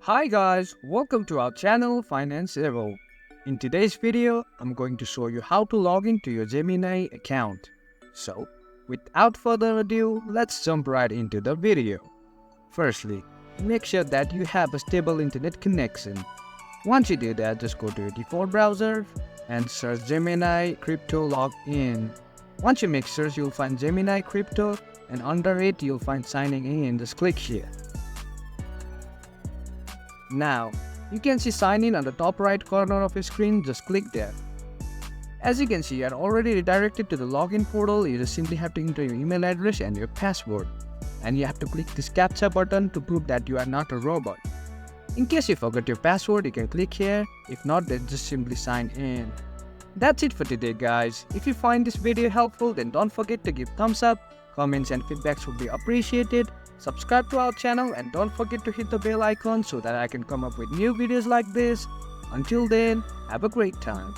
Hi guys, welcome to our channel Financeable. In today's video, I'm going to show you how to log into your Gemini account. So, without further ado, let's jump right into the video. Firstly, make sure that you have a stable internet connection. Once you do that, just go to your default browser and search Gemini Crypto Login. Once you make search, you'll find Gemini Crypto, and under it, you'll find signing in. Just click here. Now, you can see sign in on the top right corner of your screen, just click there. As you can see, you are already redirected to the login portal. You just simply have to enter your email address and your password. And you have to click this CAPTCHA button to prove that you are not a robot. In case you forgot your password, you can click here. If not, then just simply sign in. That's it for today guys. If you find this video helpful, then don't forget to give thumbs up. Comments and feedbacks would be appreciated. Subscribe to our channel and don't forget to hit the bell icon so that I can come up with new videos like this. Until then, have a great time.